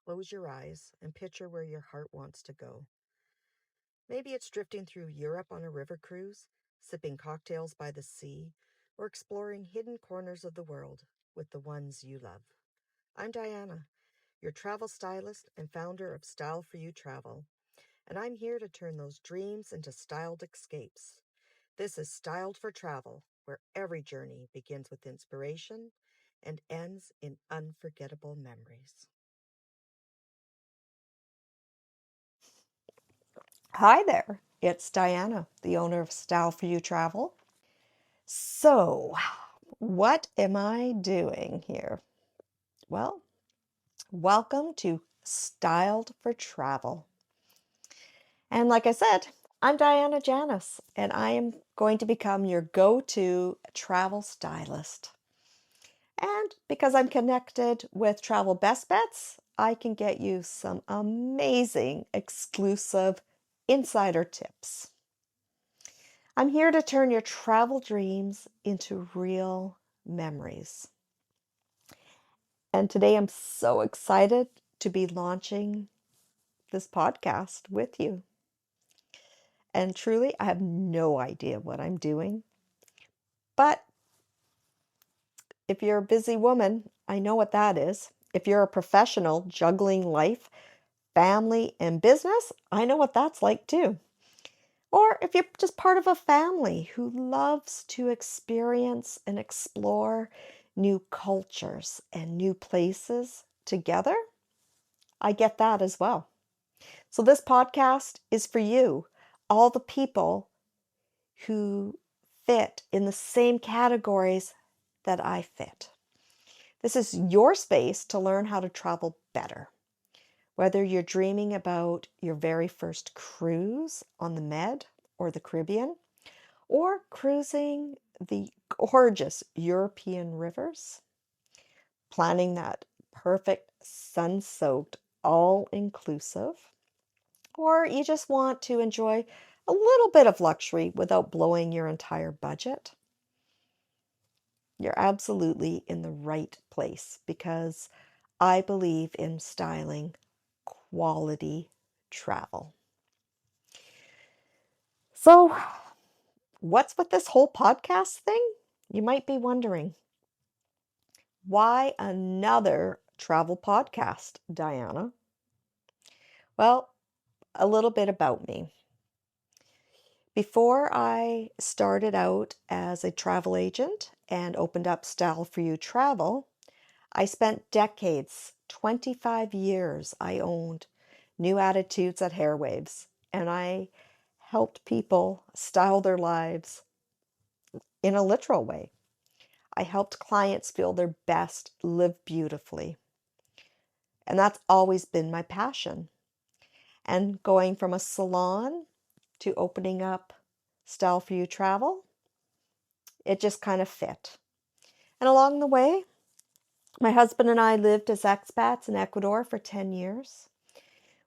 close your eyes and picture where your heart wants to go. Maybe it's drifting through Europe on a river cruise, sipping cocktails by the sea, or exploring hidden corners of the world with the ones you love. I'm Dianna, your travel stylist and founder of Style for You Travel, and I'm here to turn those dreams into styled escapes. This is Styled for Travel, where every journey begins with inspiration and ends in unforgettable memories. Hi there, it's Dianna, the owner of Style for You Travel. So, what am I doing here? Well, welcome to Styled for Travel. And like I said, I'm Dianna Janas, and I am going to become your go-to travel stylist. And because I'm connected with Travel Best Bets, I can get you some amazing exclusive insider tips. I'm here to turn your travel dreams into real memories. And today I'm so excited to be launching this podcast with you. And truly, I have no idea what I'm doing. But if you're a busy woman, I know what that is. If you're a professional juggling life, family, and business, I know what that's like too. Or if you're just part of a family who loves to experience and explore new cultures and new places together, I get that as well. So this podcast is for you, all the people who fit in the same categories that I fit. This is your space to learn how to travel better. Whether you're dreaming about your very first cruise on the Med or the Caribbean, or cruising the gorgeous European rivers, planning that perfect sun-soaked all-inclusive, or you just want to enjoy a little bit of luxury without blowing your entire budget, you're absolutely in the right place because I believe in styling quality travel. So, what's with this whole podcast thing? You might be wondering, why another travel podcast, Dianna? Well, a little bit about me. Before I started out as a travel agent and opened up Style for You Travel, I spent decades, 25 years, I owned New Attitudes at Hairwaves, and I helped people style their lives in a literal way. I helped clients feel their best, live beautifully. And that's always been my passion. And going from a salon to opening up Style for You Travel, it just kind of fit. And along the way, my husband and I lived as expats in Ecuador for 10 years.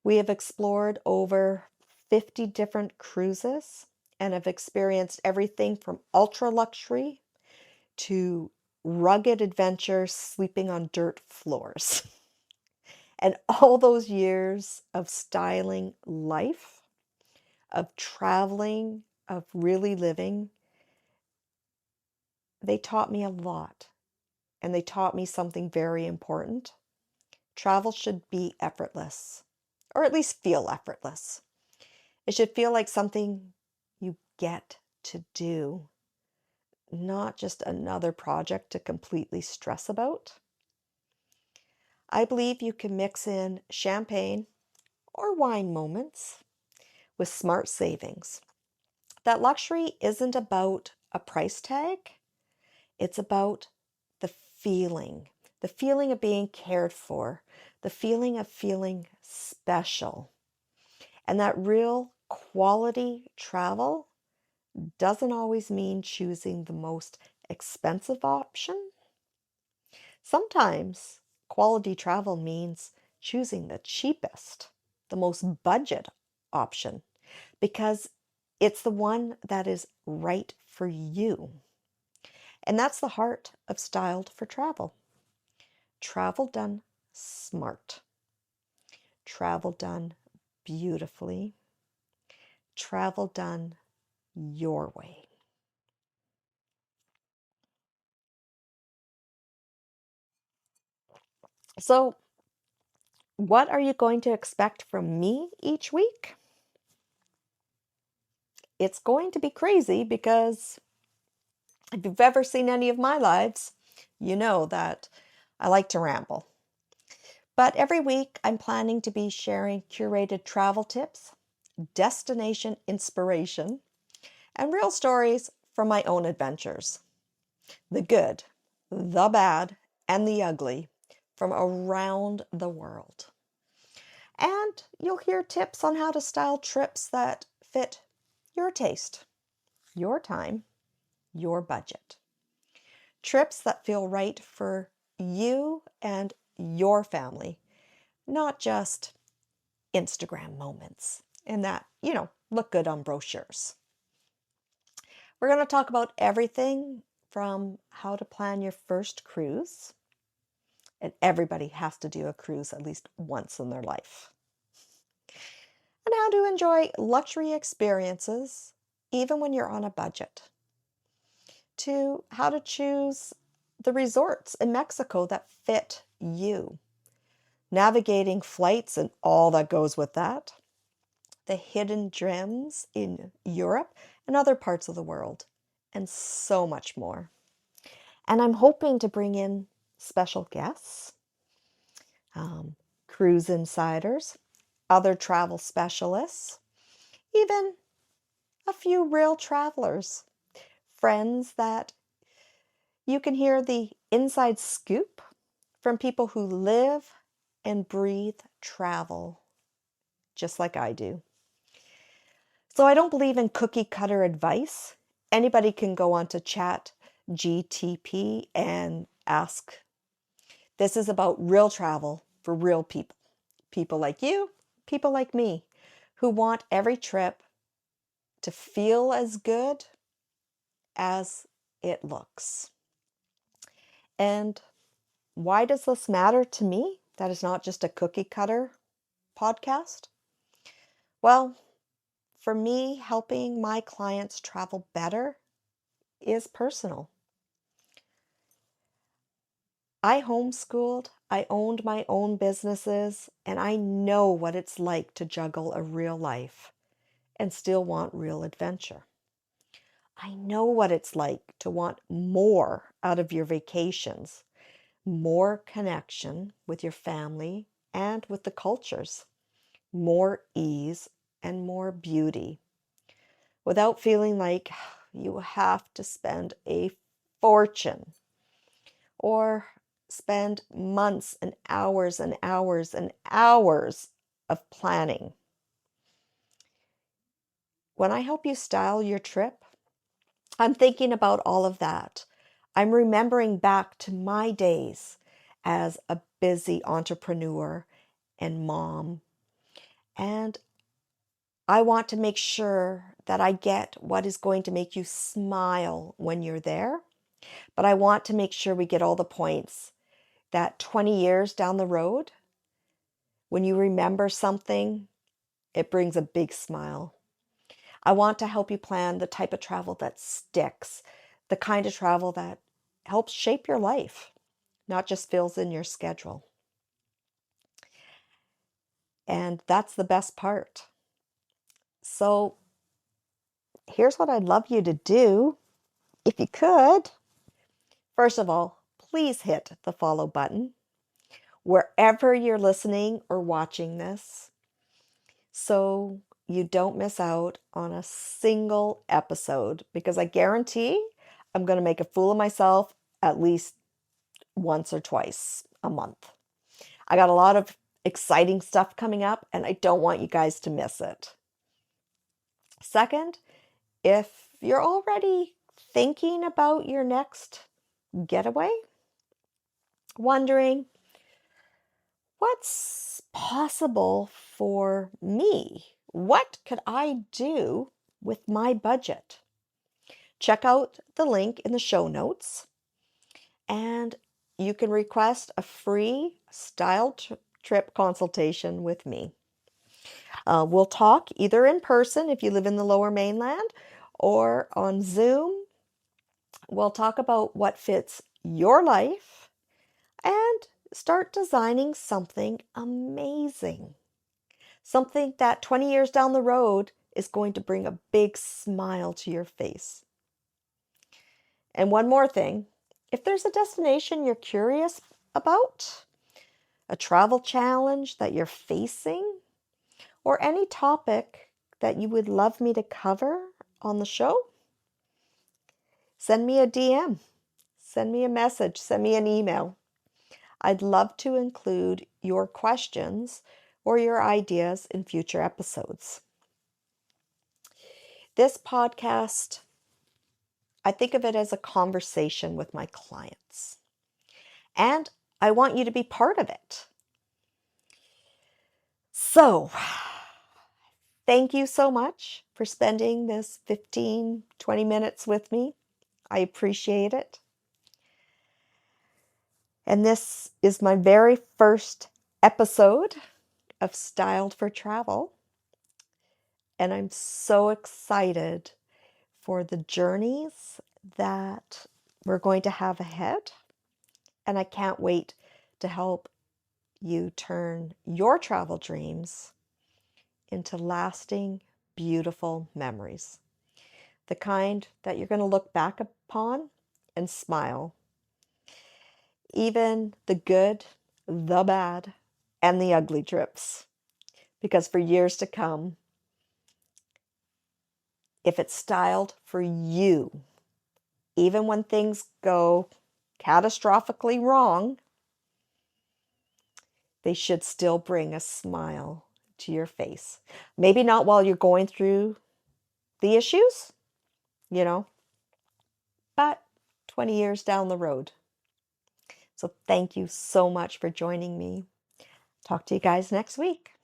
We have explored over 50 different cruises and have experienced everything from ultra luxury to rugged adventures sleeping on dirt floors. And all those years of styling life, of traveling, of really living, they taught me a lot. And they taught me something very important. Travel should be effortless, or at least feel effortless. It should feel like something you get to do, not just another project to completely stress about. I believe you can mix in champagne or wine moments with smart savings. That luxury isn't about a price tag. It's about the feeling of being cared for, the feeling of feeling special. And that real quality travel doesn't always mean choosing the most expensive option. Sometimes quality travel means choosing the cheapest, the most budget option, because it's the one that is right for you. And that's the heart of Styled for Travel. Travel done smart. travel done beautifully, travel done your way. So, what are you going to expect from me each week? It's going to be crazy because if you've ever seen any of my lives, you know that I like to ramble. But every week I'm planning to be sharing curated travel tips, destination inspiration, and real stories from my own adventures. The good, the bad, and the ugly from around the world. And you'll hear tips on how to style trips that fit your taste, your time, your budget. Trips that feel right for you and your family, not just Instagram moments and that, look good on brochures. We're going to talk about everything from how to plan your first cruise, and everybody has to do a cruise at least once in their life, and how to enjoy luxury experiences even when you're on a budget, to how to choose the resorts in Mexico that fit you, navigating flights and all that goes with that, the hidden gems in Europe and other parts of the world, and so much more. And I'm hoping to bring in special guests, cruise insiders, other travel specialists, even a few real travelers, friends that you can hear the inside scoop from people who live and breathe travel just like I do. So I don't believe in cookie cutter advice. Anybody can go onto Chat GTP and ask. This is about real travel for real people. People like you, people like me, who want every trip to feel as good as it looks. And why does this matter to me? That is not just a cookie cutter podcast. Well, for me, helping my clients travel better is personal. I homeschooled, I owned my own businesses, and I know what it's like to juggle a real life and still want real adventure. I know what it's like to want more out of your vacations, more connection with your family and with the cultures, more ease and more beauty, without feeling like you have to spend a fortune or spend months and hours and hours and hours of planning. When I help you style your trip, I'm thinking about all of that. I'm remembering back to my days as a busy entrepreneur and mom. And I want to make sure that I get what is going to make you smile when you're there. But I want to make sure we get all the points that 20 years down the road, when you remember something, it brings a big smile. I want to help you plan the type of travel that sticks, the kind of travel that helps shape your life, not just fills in your schedule. And that's the best part. So here's what I'd love you to do, if you could. First of all, please hit the follow button wherever you're listening or watching this, so you don't miss out on a single episode, because I guarantee I'm going to make a fool of myself at least once or twice a month. I got a lot of exciting stuff coming up and I don't want you guys to miss it. Second, if you're already thinking about your next getaway, wondering what's possible for me, what could I do with my budget? Check out the link in the show notes, and you can request a free style trip consultation with me. We'll talk either in person if you live in the Lower Mainland or on Zoom. We'll talk about what fits your life and start designing something amazing. Something that 20 years down the road is going to bring a big smile to your face. And one more thing, if there's a destination you're curious about, a travel challenge that you're facing, or any topic that you would love me to cover on the show, send me a DM, send me a message, send me an email. I'd love to include your questions or your ideas in future episodes. This podcast, I think of it as a conversation with my clients, and I want you to be part of it. So, thank you so much for spending this 15-20 minutes with me. I appreciate it. And this is my very first episode of Styled for Travel. And I'm so excited for the journeys that we're going to have ahead. And I can't wait to help you turn your travel dreams into lasting, beautiful memories. The kind that you're going to look back upon and smile. Even the good, the bad, and the ugly trips. Because for years to come, if it's styled for you, even when things go catastrophically wrong, they should still bring a smile to your face. Maybe not while you're going through the issues, but 20 years down the road. So thank you so much for joining me. Talk to you guys next week.